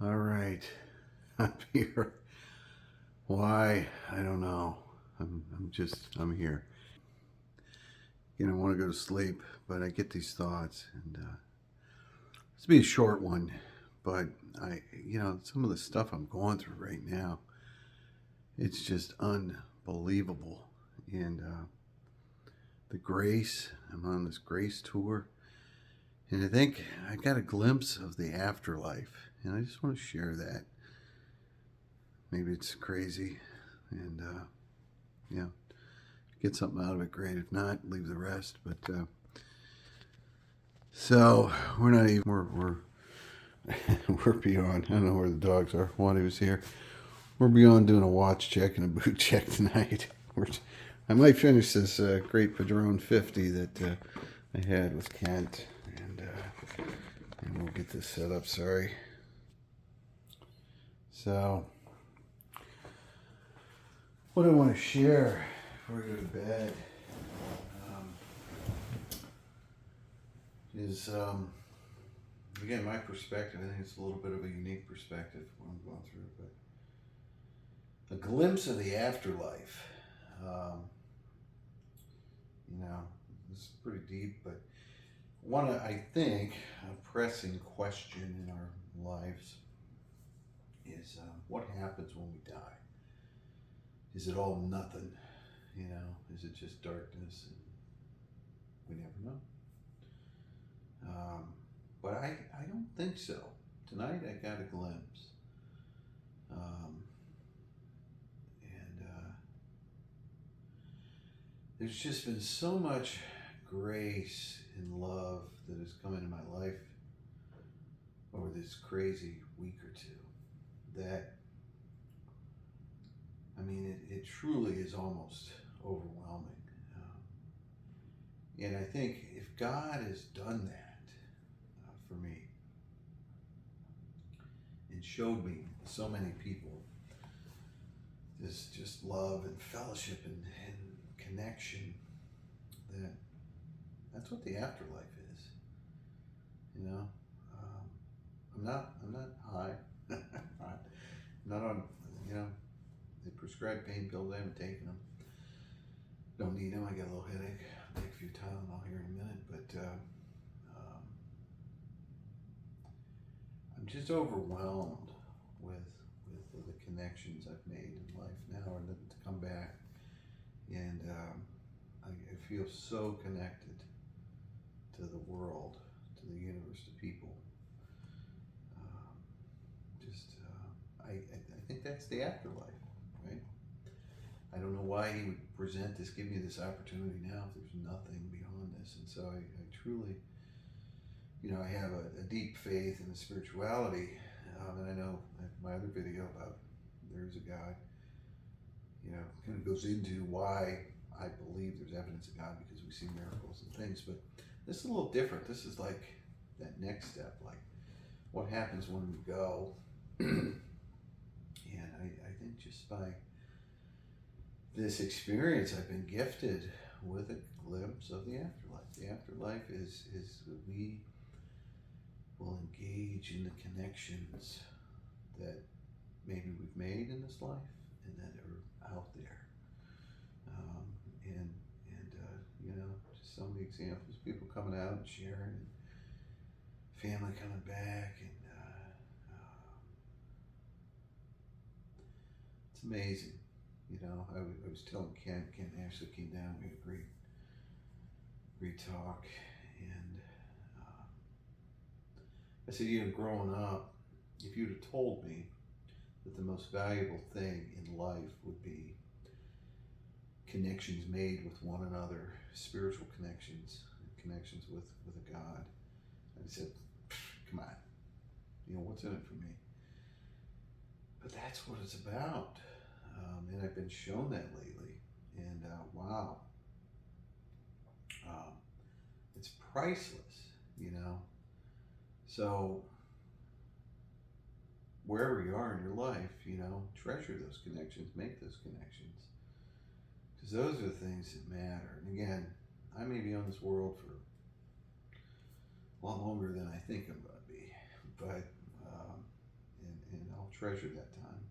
All right. I'm here. Why? I don't know. I'm here. I want to go to sleep, but I get these thoughts, and this will be a short one. But some of the stuff I'm going through right now, it's just unbelievable. And the grace, I'm on this grace tour, and I think I got a glimpse of the afterlife, and I just want to share that. Maybe it's crazy, and yeah, get something out of it, great. If not, leave the rest. But so we're not even we're we're beyond. I don't know where the dogs are. Wanda was here. We're beyond doing a watch check and a boot check tonight. I might finish this great Padron 50 that I had with Kent, and we'll get this set up. Sorry. So, what I want to share before we go to bed is, again, my perspective. I think it's a little bit of a unique perspective what I'm going through, but a glimpse of the afterlife. Um, this is pretty deep, but I think, a pressing question in our lives is what happens when we die? Is it all nothing? Is it just darkness? And we never know. But I don't think so. Tonight I got a glimpse. And there's just been so much grace and love that has come into my life over this crazy week or two that, it truly is almost overwhelming. And I think if God has done that for me and showed me so many people this just love and fellowship and connection, that's what the afterlife is. I'm not high. I'm not on. They prescribe pain pills. I haven't taken them. Don't need them. I got a little headache. I'll take a few Tylenol here in a minute, but I'm just overwhelmed with the connections I've made in life now, and to come back, and I feel so connected to the world, to the universe, to people. I think that's the afterlife, right? I don't know why he would give me this opportunity now if there's nothing beyond this. And so I truly, I have a deep faith in the spirituality. And I know my other video about there is a God, kind of goes into why I believe there's evidence of God, because we see miracles and things. But this is a little different. This is like that next step, like what happens when we go. And I think just by this experience, I've been gifted with a glimpse of the afterlife. The afterlife is we will engage in the connections that maybe we've made in this life and that are out there. Just some of the examples, people coming out and sharing, and family coming back, and it's amazing. I was telling Kent actually came down, we had a great talk, and I said, growing up, if you'd have told me that the most valuable thing in life would be connections made with one another, spiritual connections with a God, I said, come on, what's in it for me? But that's what it's about. And I've been shown that lately, and wow, it's priceless, So wherever you are in your life, treasure those connections, make those connections, because those are the things that matter. And again, I may be on this world for a lot longer than I think I'm going to be, but treasure that time.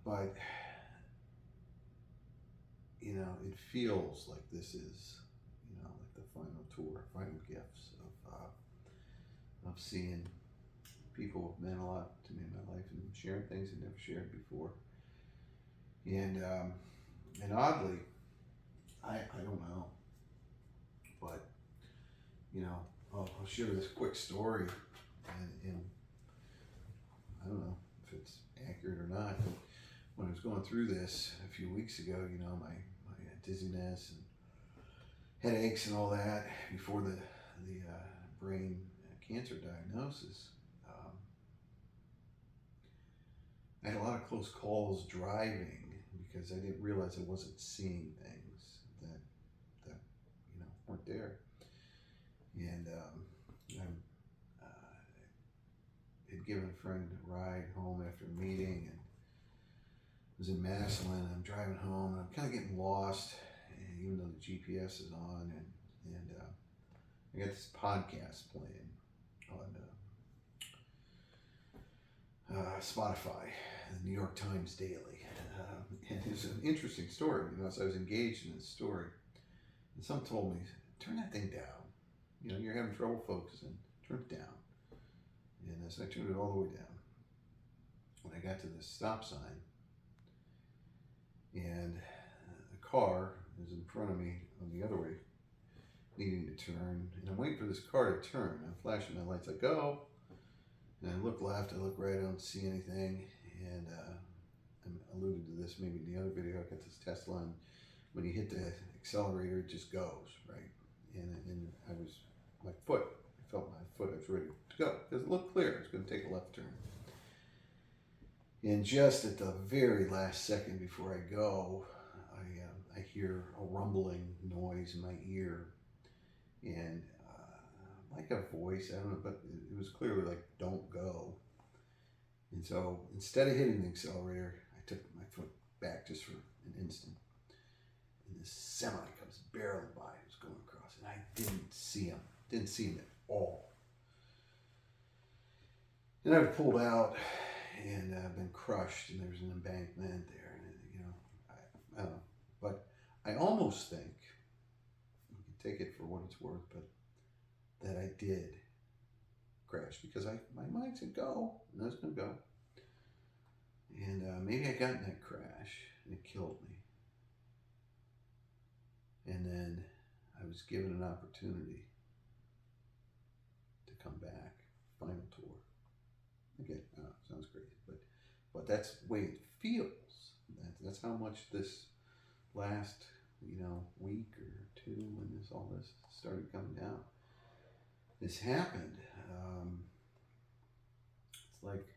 But you know, it feels like this is, you know, like the final tour, final gifts of seeing people who have meant a lot to me in my life and sharing things I never shared before. And oddly, I don't know, but you know, I'll share this quick story, and I don't know if it's accurate or not. But when I was going through this a few weeks ago, you know, my dizziness and headaches and all that before the brain cancer diagnosis. Um, I had a lot of close calls driving because I didn't realize I wasn't seeing things that you know weren't there. And I had given a friend a ride home after a meeting, and I was in Massillon. And I'm driving home, and I'm kind of getting lost, and even though the GPS is on, and I got this podcast playing on Spotify, the New York Times Daily, and it's an interesting story. You know, so I was engaged in this story, and someone told me, "Turn that thing down. You know, you're having trouble focusing. Turn it down." And so I turned it all the way down. When I got to this stop sign, and a car is in front of me on the other way, needing to turn, and I'm waiting for this car to turn. I'm flashing my lights. I go, and I look left, I look right, I don't see anything. And I alluded to this maybe in the other video. I got this Tesla, and when you hit the accelerator, it just goes, right? And I felt my foot, I was ready to go because it looked clear. It was going to take a left turn. And just at the very last second before I go, I hear a rumbling noise in my ear, and like a voice, I don't know, but it was clearly like, "Don't go." And so instead of hitting the accelerator, I took my foot back just for an instant. And this semi comes barreling by. It was going across, and I didn't see him. Didn't see him at all. And I pulled out, and been crushed, and there's an embankment there, and you know, I don't know. But I almost think, you can take it for what it's worth, but that I did crash because my mind said go, and I was going to go. And maybe I got in that crash and it killed me. And then I was given an opportunity to come back, final tour. Again, sounds crazy, but that's the way it feels. That's how much this last, you know, week or two, when all this started coming down, this happened. It's like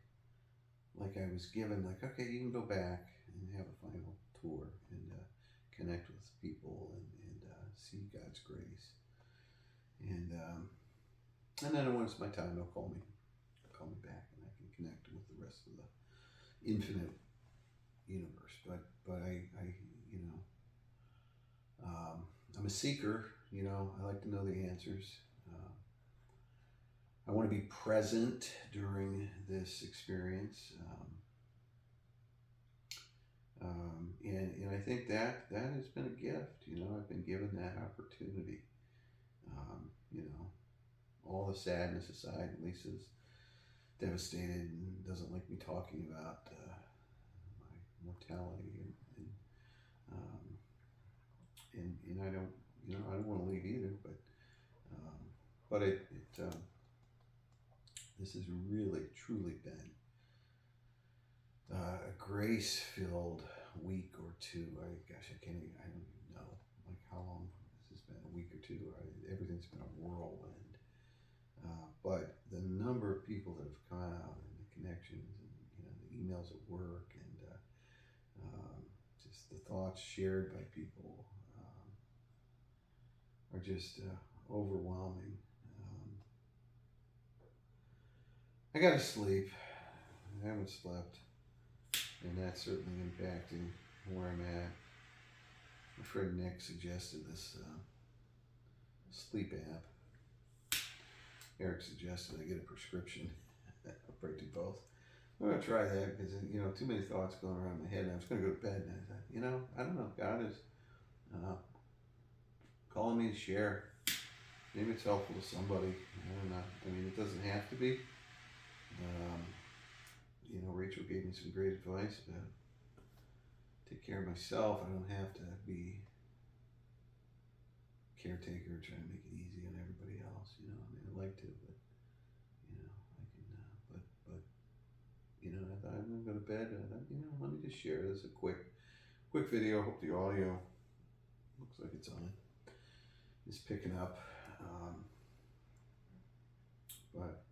I was given, like, okay, you can go back and have a final tour and connect with people and see God's grace. And then once my time, they'll call me back, and I can connect with the rest of the infinite universe. But I you know, I'm a seeker. You know, I like to know the answers. I want to be present during this experience, and I think that has been a gift. You know, I've been given that opportunity. You know, all the sadness aside, Lisa's devastated and doesn't like me talking about my mortality, and I don't, you know, I don't want to leave either, but it this has really truly been a grace-filled week or two. I don't even know like how long this has been, a week or two. Everything's been a whirlwind. But the number of people that have come out, and the connections, and you know, the emails at work, and just the thoughts shared by people are just overwhelming. I gotta sleep. I haven't slept, and that's certainly impacting where I'm at. My friend Nick suggested this sleep app. Eric suggested I get a prescription. I'll probably do both. I'm gonna try that because too many thoughts going around my head. And I was gonna go to bed, and I thought, I don't know. God is uh, calling me to share. Maybe it's helpful to somebody. I don't know. I mean, it doesn't have to be. Um, Rachel gave me some great advice about take care of myself. I don't have to be caretaker trying to make it easy on everybody else. I mean, I like to, but I can. I thought I'm gonna go to bed. And I thought, let me just share this a quick video. I hope the audio looks like it's on. It's picking up. But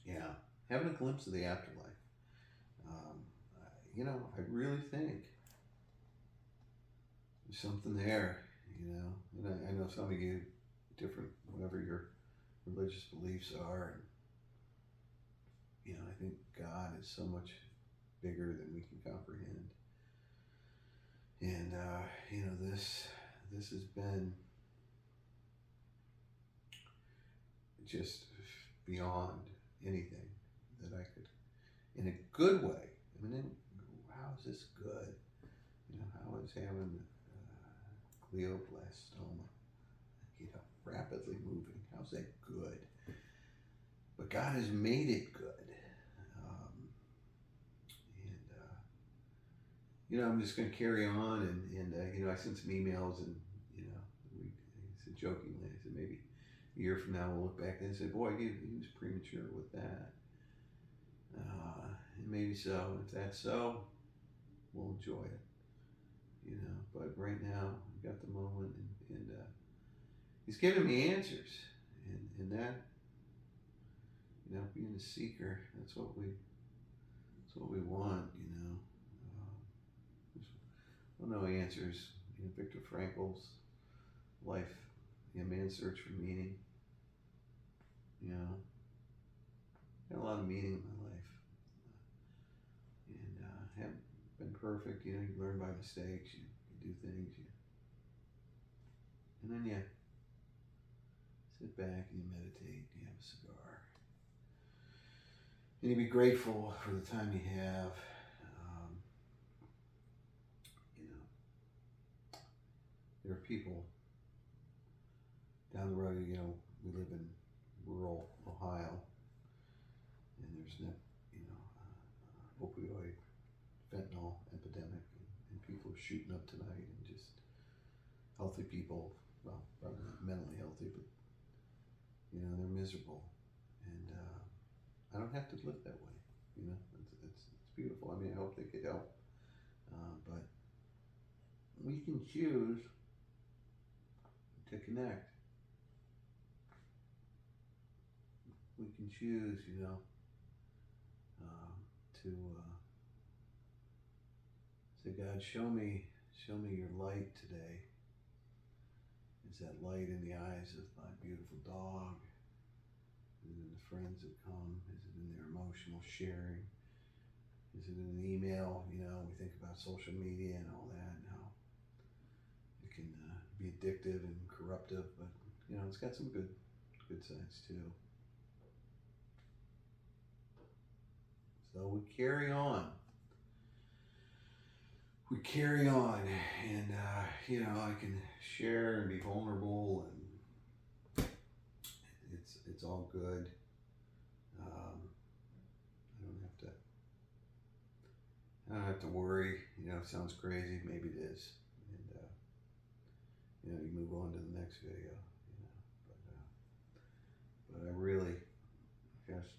yeah, having a glimpse of the afterlife. I really think there's something there. And I know some of you different, whatever your religious beliefs are. And, I think God is so much bigger than we can comprehend. And this has been just beyond anything that I could, in a good way. I mean, how is this good? How is having glioblastoma, rapidly moving? How's that good? But God has made it good. I'm just going to carry on, and I sent some emails, and I said jokingly, I said maybe a year from now we'll look back and say, boy, he was premature with that. And maybe so. If that's so, we'll enjoy it. But right now we got the moment, and he's giving me answers, and that being a seeker, that's what we want. No answers. Viktor Frankl's life, man's search for meaning. Had a lot of meaning in my life, and haven't been perfect. You learn by mistakes. You do things. And then you sit back and you meditate. You have a cigar, and you be grateful for the time you have. There are people down the road. We live in rural Ohio, and there's no, opioid, fentanyl epidemic, and people are shooting up tonight, and just healthy people, well, probably not mentally healthy, but they're miserable, and I don't have to live that way. It's beautiful. I mean, I hope they get help, but we can choose to connect. We can choose, to say, God, show me your light today. Is that light in the eyes of my beautiful dog? Is it in the friends that come? Is it in their emotional sharing? Is it in an email? We think about social media and all that, and how it can be addictive and corruptive, but it's got some good sides too. So we carry on, and I can share and be vulnerable, and it's all good. I don't have to worry. It sounds crazy, maybe it is, and you move on to the next video. But I really just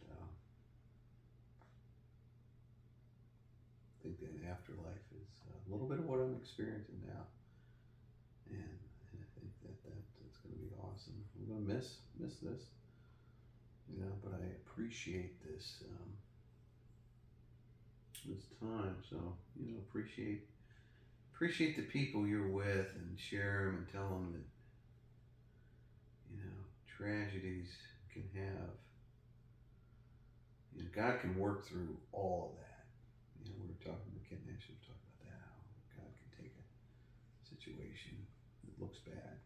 think that afterlife is a little bit of what I'm experiencing now, and I think that's going to be awesome. I'm going to miss this, but I appreciate this time. So appreciate the people you're with, and share them and tell them that tragedies can have. God can work through all of that. We were talking to Ken Nash, we were talking about that, how God can take a situation that looks bad,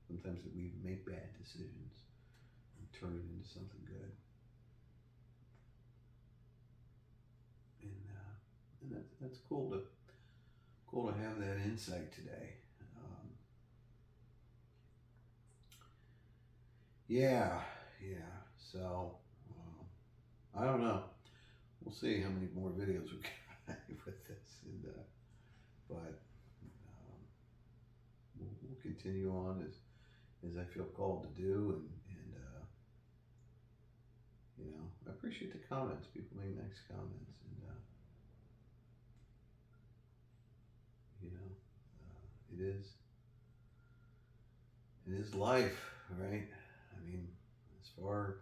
sometimes that we make bad decisions, and turn it into something good. that's cool to have that insight today. Um, yeah, yeah. So I don't know. We'll see how many more videos we get with this, but we'll continue on as I feel called to do, and I appreciate the comments. People make nice comments, and you know, it is life, right? I mean, as far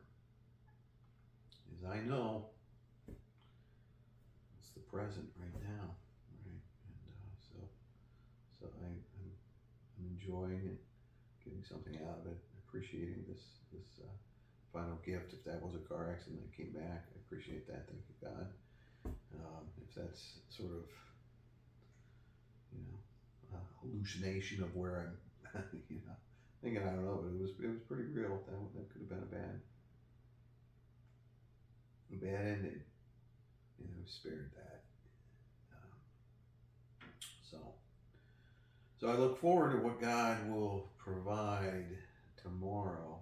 as I know, it's the present right now, right? And I'm enjoying it, getting something out of it, appreciating this final gift. If that was a car accident that came back, I appreciate that. Thank you, God. If that's sort of hallucination of where I'm, thinking, I don't know, but it was pretty real. That could have been a bad ending. Spared that. Um, so so I look forward to what God will provide tomorrow.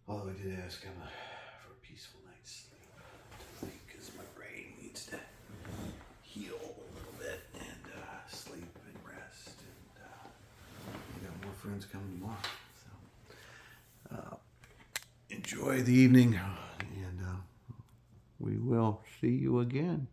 Although I did ask him for a peaceful night's sleep because my brain needs to heal a little bit and sleep and rest. And we got more friends coming tomorrow. So enjoy the evening, and we will see you again.